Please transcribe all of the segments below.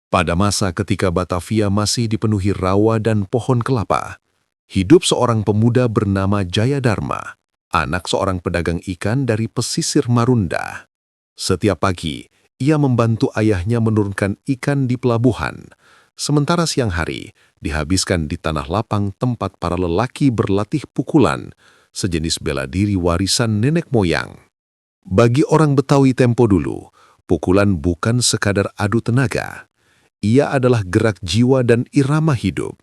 Pada masa ketika Batavia masih dipenuhi rawa dan pohon kelapa, hidup seorang pemuda bernama Jaya Dharma, anak seorang pedagang ikan dari pesisir Marunda. Setiap pagi, ia membantu ayahnya menurunkan ikan di pelabuhan, sementara siang hari dihabiskan di tanah lapang tempat para lelaki berlatih pukulan, sejenis bela diri warisan nenek moyang. Bagi orang Betawi tempo dulu, pukulan bukan sekadar adu tenaga. Ia adalah gerak jiwa dan irama hidup.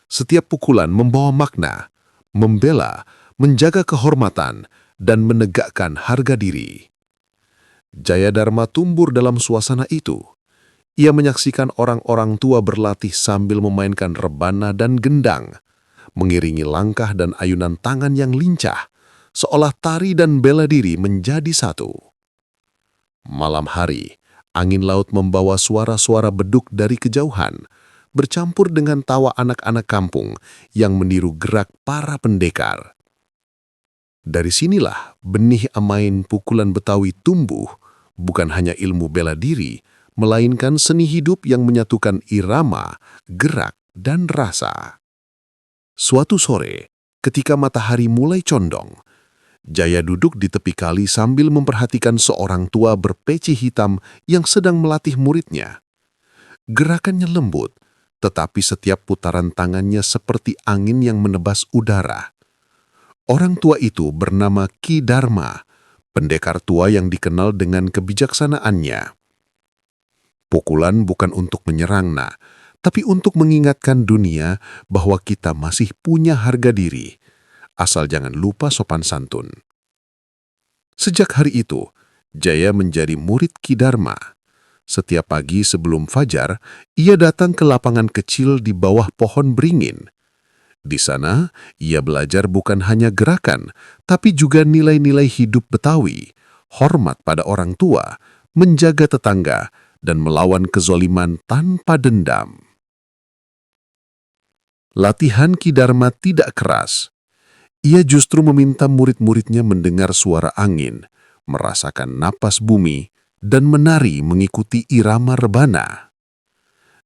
Setiap pukulan membawa makna, membela, menjaga kehormatan, dan menegakkan harga diri. Jaya Dharma tumbuh dalam suasana itu. Ia menyaksikan orang-orang tua berlatih sambil memainkan rebana dan gendang, mengiringi langkah dan ayunan tangan yang lincah, seolah tari dan bela diri menjadi satu. Malam hari, angin laut membawa suara-suara beduk dari kejauhan, bercampur dengan tawa anak-anak kampung yang meniru gerak para pendekar. Dari sinilah benih amain pukulan Betawi tumbuh, bukan hanya ilmu bela diri, melainkan seni hidup yang menyatukan irama, gerak, dan rasa. Suatu sore, ketika matahari mulai condong, Jaya duduk di tepi kali sambil memperhatikan seorang tua berpeci hitam yang sedang melatih muridnya. Gerakannya lembut, tetapi setiap putaran tangannya seperti angin yang menebas udara. Orang tua itu bernama Ki Dharma, pendekar tua yang dikenal dengan kebijaksanaannya. Pukulan bukan untuk menyerang, tapi untuk mengingatkan dunia bahwa kita masih punya harga diri. Asal jangan lupa sopan santun. Sejak hari itu, Jaya menjadi murid Ki Dharma. Setiap pagi sebelum fajar, ia datang ke lapangan kecil di bawah pohon beringin. Di sana, ia belajar bukan hanya gerakan, tapi juga nilai-nilai hidup Betawi, hormat pada orang tua, menjaga tetangga, dan melawan kezoliman tanpa dendam. Latihan Ki Dharma tidak keras. Ia justru meminta murid-muridnya mendengar suara angin, merasakan napas bumi, dan menari mengikuti irama rebana.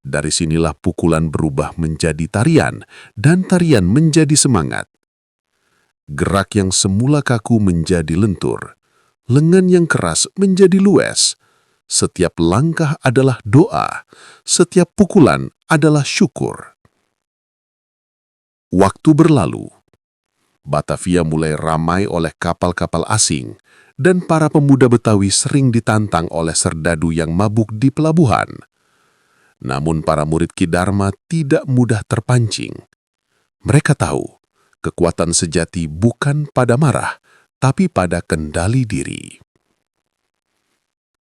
Dari sinilah pukulan berubah menjadi tarian, dan tarian menjadi semangat. Gerak yang semula kaku menjadi lentur, lengan yang keras menjadi luwes. Setiap langkah adalah doa, setiap pukulan adalah syukur. Waktu berlalu. Batavia mulai ramai oleh kapal-kapal asing, dan para pemuda Betawi sering ditantang oleh serdadu yang mabuk di pelabuhan. Namun para murid Ki Dharma tidak mudah terpancing. Mereka tahu, kekuatan sejati bukan pada marah, tapi pada kendali diri.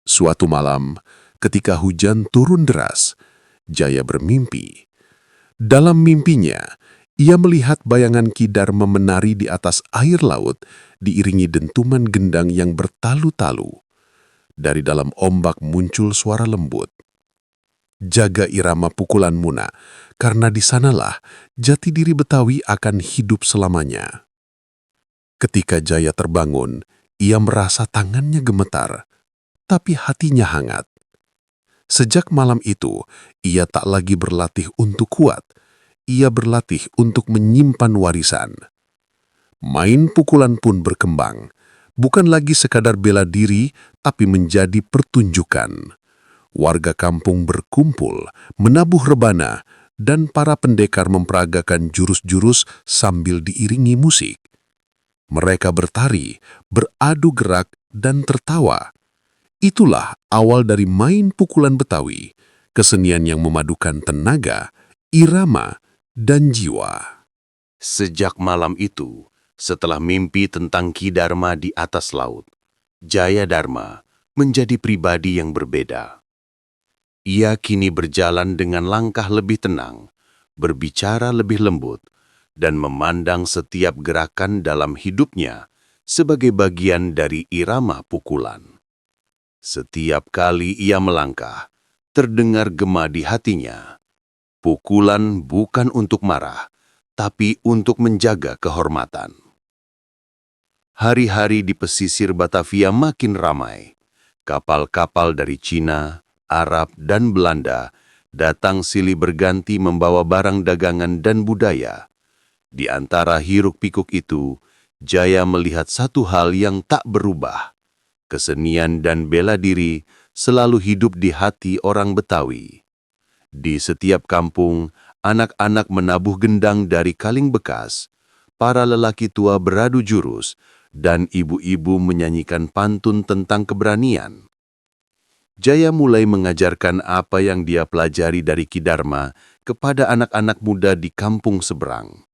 Suatu malam, ketika hujan turun deras, Jaya bermimpi. Dalam mimpinya, ia melihat bayangan Ki Dharma menari di atas air laut, diiringi dentuman gendang yang bertalu-talu. Dari dalam ombak muncul suara lembut. Jaga irama pukulanmu, nak, karena di sanalah jati diri Betawi akan hidup selamanya. Ketika Jaya terbangun, ia merasa tangannya gemetar, tapi hatinya hangat. Sejak malam itu, ia tak lagi berlatih untuk kuat. Ia berlatih untuk menyimpan warisan. Main pukulan pun berkembang, bukan lagi sekadar bela diri, tapi menjadi pertunjukan. Warga kampung berkumpul, menabuh rebana, dan para pendekar memperagakan jurus-jurus sambil diiringi musik. Mereka bertari, beradu gerak, dan tertawa. Itulah awal dari main pukulan Betawi, kesenian yang memadukan tenaga, irama, dan jiwa. Sejak malam itu, setelah mimpi tentang Ki Dharma di atas laut, Jaya Dharma menjadi pribadi yang berbeda. Ia kini berjalan dengan langkah lebih tenang, berbicara lebih lembut, dan memandang setiap gerakan dalam hidupnya sebagai bagian dari irama pukulan. Setiap kali ia melangkah, terdengar gema di hatinya. Pukulan bukan untuk marah, tapi untuk menjaga kehormatan. Hari-hari di pesisir Batavia makin ramai. Kapal-kapal dari Cina, Arab, dan Belanda Datang silih berganti membawa barang dagangan dan budaya. Di antara hiruk-pikuk itu, Jaya melihat satu hal yang tak berubah. Kesenian dan bela diri selalu hidup di hati orang Betawi. Di setiap kampung, anak-anak menabuh gendang dari kaling bekas, para lelaki tua beradu jurus, dan ibu-ibu menyanyikan pantun tentang keberanian. Jaya mulai mengajarkan apa yang dia pelajari dari Ki Dharma kepada anak-anak muda di kampung seberang.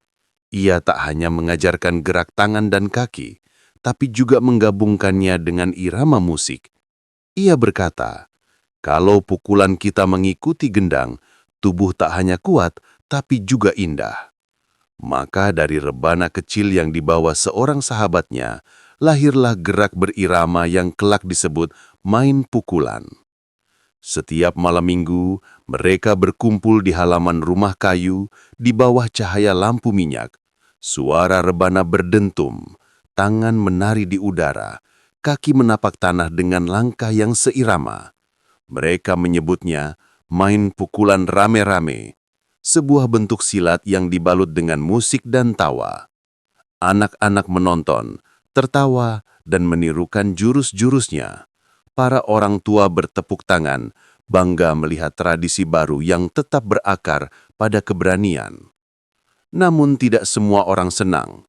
Ia tak hanya mengajarkan gerak tangan dan kaki, tapi juga menggabungkannya dengan irama musik. Ia berkata, kalau pukulan kita mengikuti gendang, tubuh tak hanya kuat, tapi juga indah. Maka dari rebana kecil yang dibawa seorang sahabatnya, lahirlah gerak berirama yang kelak disebut main pukulan. Setiap malam minggu, mereka berkumpul di halaman rumah kayu di bawah cahaya lampu minyak. Suara rebana berdentum, tangan menari di udara, kaki menapak tanah dengan langkah yang seirama. Mereka menyebutnya main pukulan rame-rame, sebuah bentuk silat yang dibalut dengan musik dan tawa. Anak-anak menonton, tertawa, dan menirukan jurus-jurusnya. Para orang tua bertepuk tangan, bangga melihat tradisi baru yang tetap berakar pada keberanian. Namun tidak semua orang senang.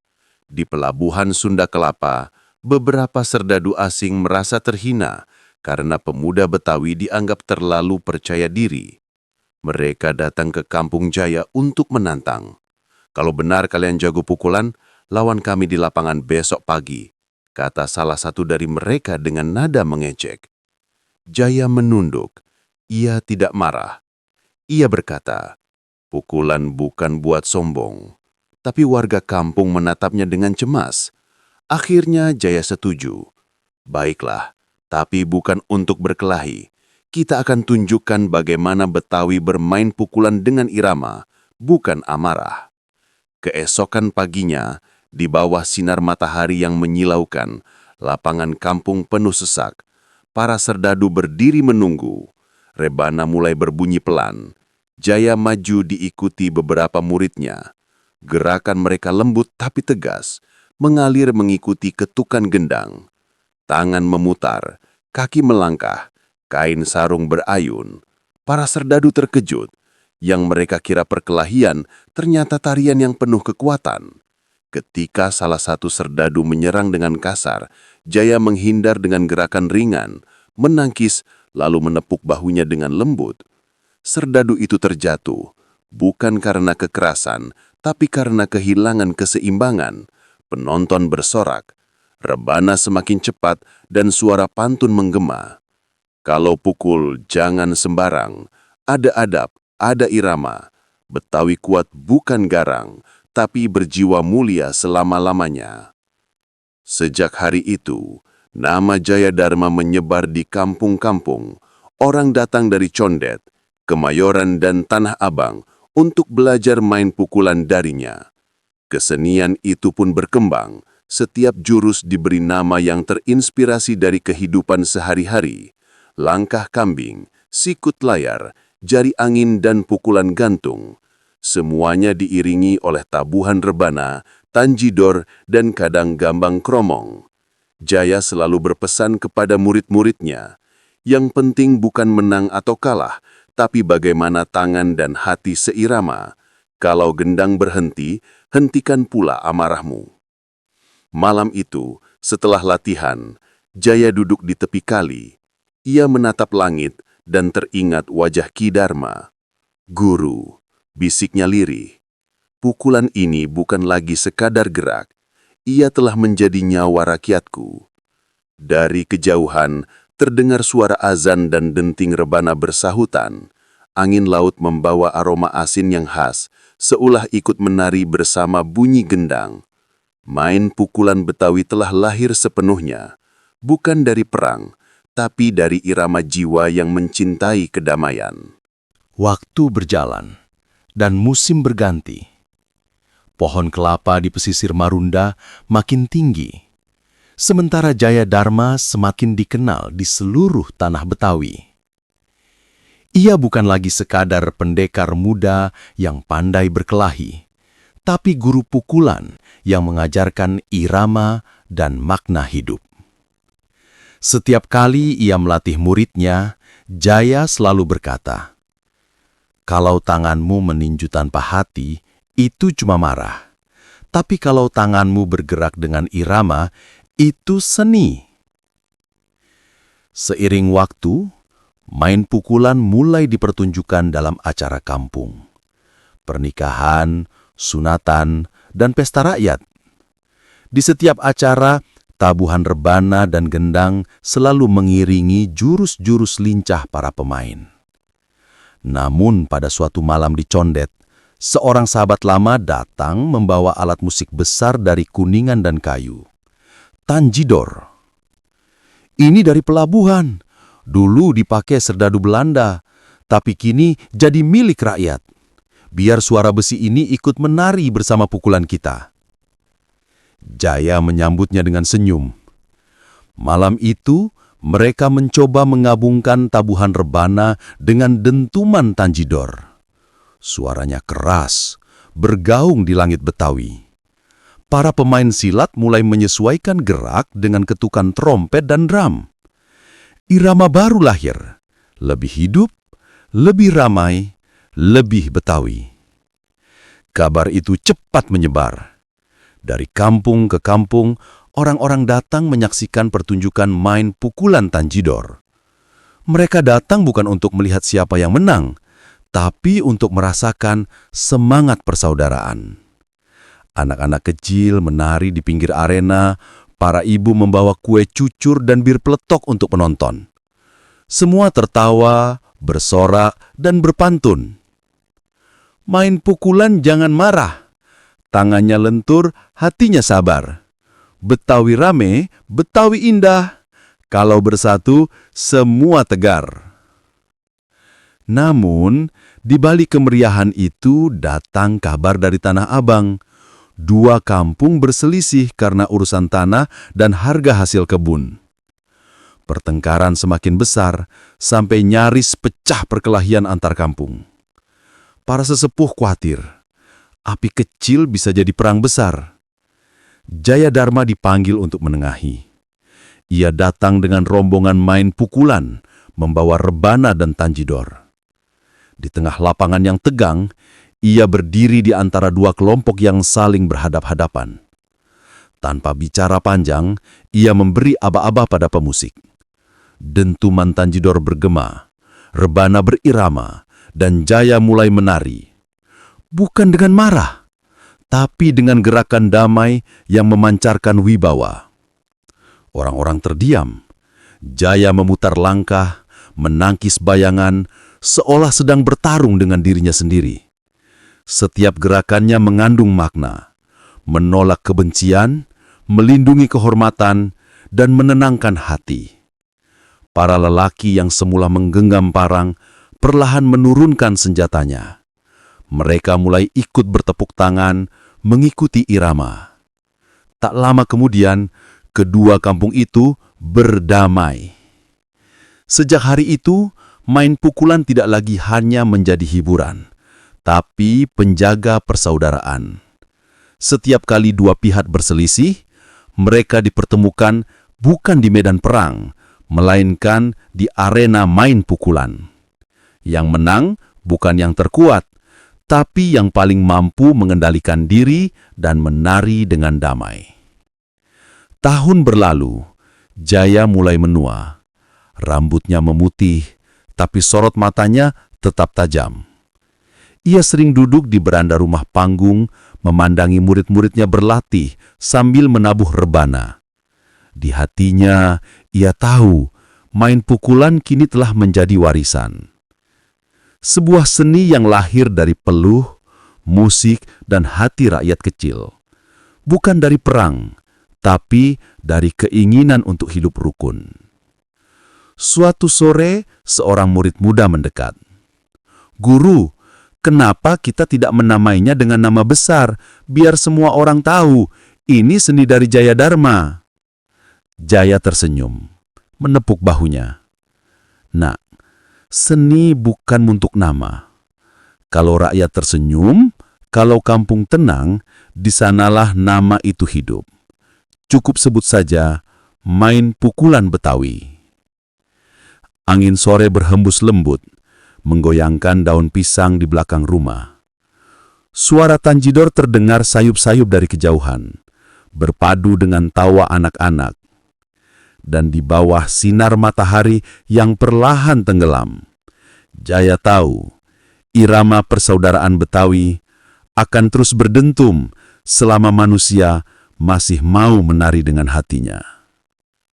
Di pelabuhan Sunda Kelapa, beberapa serdadu asing merasa terhina karena pemuda Betawi dianggap terlalu percaya diri. Mereka datang ke Kampung Jaya untuk menantang. Kalau benar kalian jago pukulan, lawan kami di lapangan besok pagi, kata salah satu dari mereka dengan nada mengejek. Jaya menunduk. Ia tidak marah. Ia berkata, pukulan bukan buat sombong. Tapi warga kampung menatapnya dengan cemas. Akhirnya Jaya setuju. Baiklah, tapi bukan untuk berkelahi. Kita akan tunjukkan bagaimana Betawi bermain pukulan dengan irama, bukan amarah. Keesokan paginya, di bawah sinar matahari yang menyilaukan, lapangan kampung penuh sesak. Para serdadu berdiri menunggu. Rebana mulai berbunyi pelan. Jaya maju diikuti beberapa muridnya. Gerakan mereka lembut tapi tegas, mengalir mengikuti ketukan gendang. Tangan memutar, kaki melangkah, kain sarung berayun. Para serdadu terkejut. Yang mereka kira perkelahian, ternyata tarian yang penuh kekuatan. Ketika salah satu serdadu menyerang dengan kasar, Jaya menghindar dengan gerakan ringan, menangkis, lalu menepuk bahunya dengan lembut. Serdadu itu terjatuh, bukan karena kekerasan, tapi karena kehilangan keseimbangan. Penonton bersorak, rebana semakin cepat, dan suara pantun menggema. Kalau pukul, jangan sembarang, ada adab, ada irama. Betawi kuat bukan garang, tapi berjiwa mulia selama-lamanya. Sejak hari itu, nama Jaya Dharma menyebar di kampung-kampung. Orang datang dari Condet, Kemayoran, dan Tanah Abang untuk belajar main pukulan darinya. Kesenian itu pun berkembang. Setiap jurus diberi nama yang terinspirasi dari kehidupan sehari-hari. Langkah kambing, sikut layar, jari angin, dan pukulan gantung. Semuanya diiringi oleh tabuhan rebana, tanjidor, dan kadang gambang kromong. Jaya selalu berpesan kepada murid-muridnya, yang penting bukan menang atau kalah, tapi bagaimana tangan dan hati seirama. Kalau gendang berhenti, hentikan pula amarahmu. Malam itu, setelah latihan, Jaya duduk di tepi kali. Ia menatap langit dan teringat wajah Ki Dharma. Guru, bisiknya lirih. Pukulan ini bukan lagi sekadar gerak. Ia telah menjadi nyawa rakyatku. Dari kejauhan, terdengar suara azan dan denting rebana bersahutan. Angin laut membawa aroma asin yang khas, seolah ikut menari bersama bunyi gendang. Main pukulan Betawi telah lahir sepenuhnya, bukan dari perang, tapi dari irama jiwa yang mencintai kedamaian. Waktu berjalan, dan musim berganti. Pohon kelapa di pesisir Marunda makin tinggi, sementara Jaya Dharma semakin dikenal di seluruh tanah Betawi. Ia bukan lagi sekadar pendekar muda yang pandai berkelahi, tapi guru pukulan yang mengajarkan irama dan makna hidup. Setiap kali ia melatih muridnya, Jaya selalu berkata, "Kalau tanganmu meninju tanpa hati, itu cuma marah. Tapi kalau tanganmu bergerak dengan irama, itu seni." Seiring waktu, main pukulan mulai dipertunjukkan dalam acara kampung, pernikahan, sunatan, dan pesta rakyat. Di setiap acara, tabuhan rebana dan gendang selalu mengiringi jurus-jurus lincah para pemain. Namun pada suatu malam di Condet, seorang sahabat lama datang membawa alat musik besar dari kuningan dan kayu. Tanjidor. "Ini dari pelabuhan. Dulu dipakai serdadu Belanda, tapi kini jadi milik rakyat. Biar suara besi ini ikut menari bersama pukulan kita." Jaya menyambutnya dengan senyum. Malam itu, mereka mencoba menggabungkan tabuhan rebana dengan dentuman tanjidor. Suaranya keras, bergaung di langit Betawi. Para pemain silat mulai menyesuaikan gerak dengan ketukan trompet dan drum. Irama baru lahir, lebih hidup, lebih ramai, lebih Betawi. Kabar itu cepat menyebar. Dari kampung ke kampung, orang-orang datang menyaksikan pertunjukan main pukulan tanjidor. Mereka datang bukan untuk melihat siapa yang menang, tapi untuk merasakan semangat persaudaraan. Anak-anak kecil menari di pinggir arena, para ibu membawa kue cucur dan bir peletok untuk penonton. Semua tertawa, bersorak, dan berpantun. Main pukulan jangan marah. Tangannya lentur, hatinya sabar. Betawi rame, Betawi indah. Kalau bersatu, semua tegar. Namun, di balik kemeriahan itu datang kabar dari Tanah Abang. Dua kampung berselisih karena urusan tanah dan harga hasil kebun. Pertengkaran semakin besar, sampai nyaris pecah perkelahian antar kampung. Para sesepuh khawatir. Api kecil bisa jadi perang besar. Jayadharma dipanggil untuk menengahi. Ia datang dengan rombongan main pukulan, membawa rebana dan tanjidor. Di tengah lapangan yang tegang, ia berdiri di antara dua kelompok yang saling berhadap-hadapan. Tanpa bicara panjang, ia memberi aba-aba pada pemusik. Dentuman tanjidor bergema, rebana berirama, dan Jaya mulai menari. Bukan dengan marah, tapi dengan gerakan damai yang memancarkan wibawa. Orang-orang terdiam. Jaya memutar langkah, menangkis bayangan, seolah sedang bertarung dengan dirinya sendiri. Setiap gerakannya mengandung makna, menolak kebencian, melindungi kehormatan, dan menenangkan hati. Para lelaki yang semula menggenggam parang, perlahan menurunkan senjatanya. Mereka mulai ikut bertepuk tangan, mengikuti irama. Tak lama kemudian, kedua kampung itu berdamai. Sejak hari itu, main pukulan tidak lagi hanya menjadi hiburan, tapi penjaga persaudaraan. Setiap kali dua pihak berselisih, mereka dipertemukan bukan di medan perang, melainkan di arena main pukulan. Yang menang bukan yang terkuat, tapi yang paling mampu mengendalikan diri dan menari dengan damai. Tahun berlalu, Jaya mulai menua. Rambutnya memutih, tapi sorot matanya tetap tajam. Ia sering duduk di beranda rumah panggung, memandangi murid-muridnya berlatih sambil menabuh rebana. Di hatinya, ia tahu main pukulan kini telah menjadi warisan. Sebuah seni yang lahir dari peluh, musik, dan hati rakyat kecil. Bukan dari perang, tapi dari keinginan untuk hidup rukun. Suatu sore, seorang murid muda mendekat. "Guru, kenapa kita tidak menamainya dengan nama besar, biar semua orang tahu, ini seni dari Jayadharma?" Jaya tersenyum, menepuk bahunya. "Nak, Seni bukan untuk nama. Kalau rakyat tersenyum, kalau kampung tenang, di sanalah nama itu hidup. Cukup sebut saja main pukulan Betawi. Angin sore berhembus lembut, menggoyangkan daun pisang di belakang rumah. Suara tanjidor terdengar sayup-sayup dari kejauhan, berpadu dengan tawa anak-anak. Dan di bawah sinar matahari yang perlahan tenggelam, Jaya tahu irama persaudaraan Betawi akan terus berdentum selama manusia masih mau menari dengan hatinya.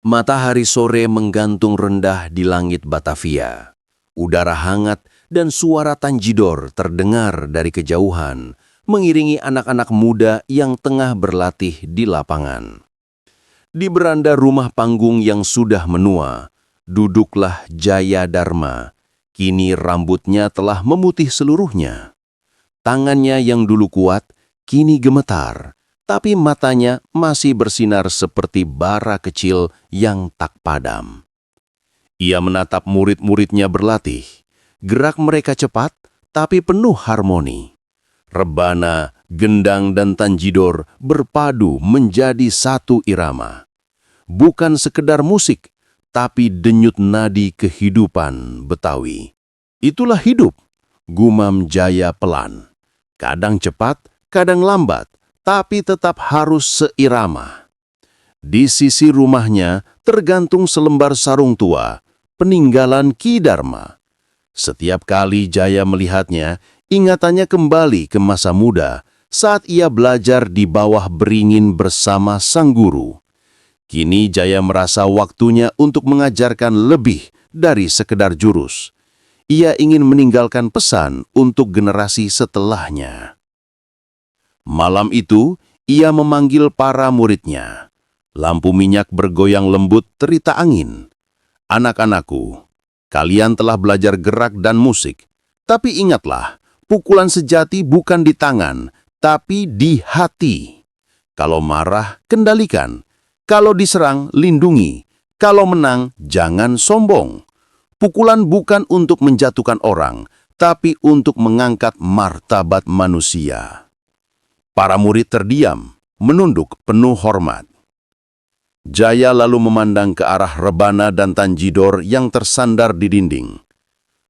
Matahari sore menggantung rendah di langit Batavia. Udara hangat dan suara tanjidor terdengar dari kejauhan, mengiringi anak-anak muda yang tengah berlatih di lapangan. Di beranda rumah panggung yang sudah menua, duduklah Jaya Dharma. Kini rambutnya telah memutih seluruhnya. Tangannya yang dulu kuat, kini gemetar, tapi matanya masih bersinar seperti bara kecil yang tak padam. Ia menatap murid-muridnya berlatih. Gerak mereka cepat, tapi penuh harmoni. Rebana, gendang, dan tanjidor berpadu menjadi satu irama. Bukan sekedar musik, tapi denyut nadi kehidupan Betawi. Itulah hidup, gumam Jaya pelan. Kadang cepat, kadang lambat, tapi tetap harus seirama. Di sisi rumahnya tergantung selembar sarung tua, peninggalan Ki Dharma. Setiap kali Jaya melihatnya, ingatannya kembali ke masa muda saat ia belajar di bawah beringin bersama sang guru. Kini Jaya merasa waktunya untuk mengajarkan lebih dari sekedar jurus. Ia ingin meninggalkan pesan untuk generasi setelahnya. Malam itu, ia memanggil para muridnya. Lampu minyak bergoyang lembut terita angin. Anak-anakku, kalian telah belajar gerak dan musik. Tapi ingatlah, pukulan sejati bukan di tangan, tapi di hati. Kalau marah, kendalikan. Kalau diserang, lindungi. Kalau menang, jangan sombong. Pukulan bukan untuk menjatuhkan orang, tapi untuk mengangkat martabat manusia. Para murid terdiam, menunduk penuh hormat. Jaya lalu memandang ke arah rebana dan tanjidor yang tersandar di dinding.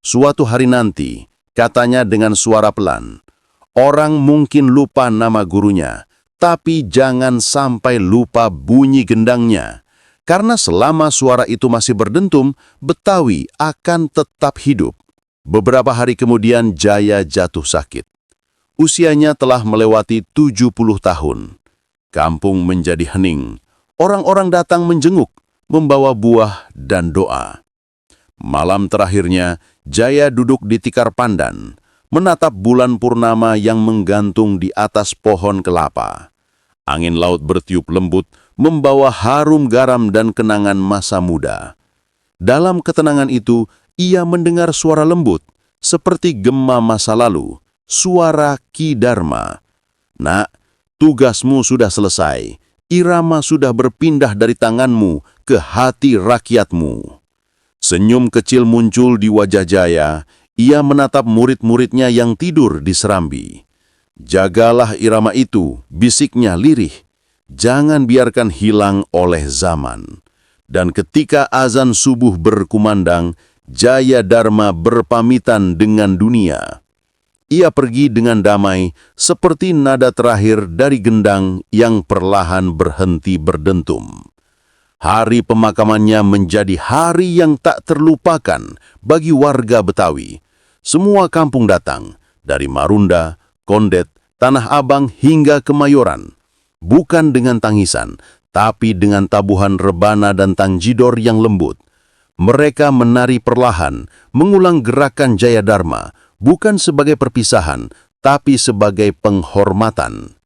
Suatu hari nanti, katanya dengan suara pelan, orang mungkin lupa nama gurunya, tapi jangan sampai lupa bunyi gendangnya. Karena selama suara itu masih berdentum, Betawi akan tetap hidup. Beberapa hari kemudian Jaya jatuh sakit. Usianya telah melewati 70 tahun. Kampung menjadi hening. Orang-orang datang menjenguk, membawa buah dan doa. Malam terakhirnya, Jaya duduk di tikar pandan, menatap bulan purnama yang menggantung di atas pohon kelapa. Angin laut bertiup lembut, membawa harum garam dan kenangan masa muda. Dalam ketenangan itu, ia mendengar suara lembut, seperti gema masa lalu, suara Ki Dharma. Nak, tugasmu sudah selesai, irama sudah berpindah dari tanganmu ke hati rakyatmu. Senyum kecil muncul di wajah Jaya, ia menatap murid-muridnya yang tidur di serambi. Jagalah irama itu, bisiknya lirih. Jangan biarkan hilang oleh zaman. Dan ketika azan subuh berkumandang, Jaya Dharma berpamitan dengan dunia. Ia pergi dengan damai, seperti nada terakhir dari gendang yang perlahan berhenti berdentum. Hari pemakamannya menjadi hari yang tak terlupakan bagi warga Betawi. Semua kampung datang, dari Marunda, Kondet, Tanah Abang hingga Kemayoran. Bukan dengan tangisan, tapi dengan tabuhan rebana dan tanjidor yang lembut. Mereka menari perlahan, mengulang gerakan Jaya Dharma, bukan sebagai perpisahan, tapi sebagai penghormatan.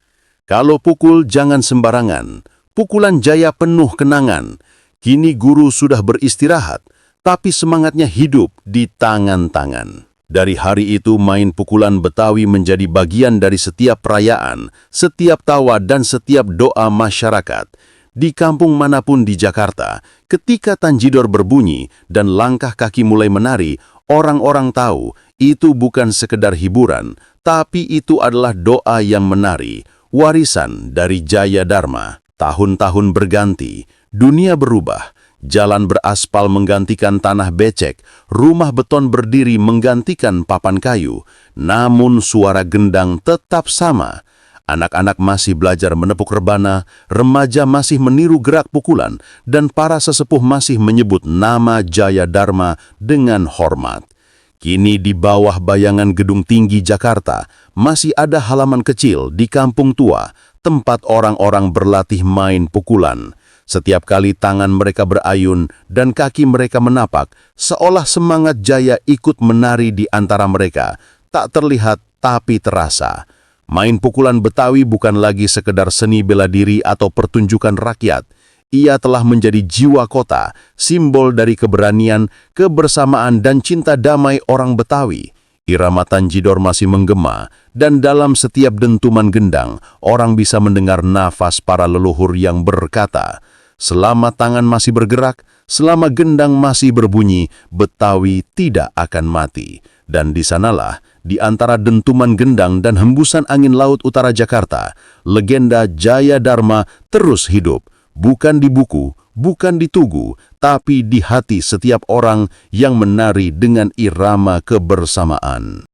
Kalau pukul jangan sembarangan, pukulan Jaya penuh kenangan. Kini guru sudah beristirahat, tapi semangatnya hidup di tangan-tangan. Dari hari itu, main pukulan Betawi menjadi bagian dari setiap perayaan, setiap tawa dan setiap doa masyarakat. Di kampung manapun di Jakarta, ketika tanjidor berbunyi dan langkah kaki mulai menari, Orang-orang tahu itu bukan sekedar hiburan, tapi itu adalah doa yang menari, warisan dari Jaya Dharma. Tahun-tahun berganti, dunia berubah. Jalan beraspal menggantikan tanah becek, rumah beton berdiri menggantikan papan kayu. Namun suara gendang tetap sama. Anak-anak masih belajar menepuk rebana, remaja masih meniru gerak pukulan, dan para sesepuh masih menyebut nama Jaya Dharma dengan hormat. Kini di bawah bayangan gedung tinggi Jakarta, masih ada halaman kecil di kampung tua, tempat orang-orang berlatih main pukulan. Setiap kali tangan mereka berayun dan kaki mereka menapak, seolah semangat Jaya ikut menari di antara mereka. Tak terlihat tapi terasa. Main pukulan Betawi bukan lagi sekedar seni bela diri atau pertunjukan rakyat. Ia telah menjadi jiwa kota, simbol dari keberanian, kebersamaan dan cinta damai orang Betawi. Irama Tanjidor masih menggema, dan dalam setiap dentuman gendang, orang bisa mendengar nafas para leluhur yang berkata, selama tangan masih bergerak, selama gendang masih berbunyi, Betawi tidak akan mati. Dan di sanalah, di antara dentuman gendang dan hembusan angin laut utara Jakarta, legenda Jaya Dharma terus hidup. Bukan di buku, bukan di tugu, tapi di hati setiap orang yang menari dengan irama kebersamaan.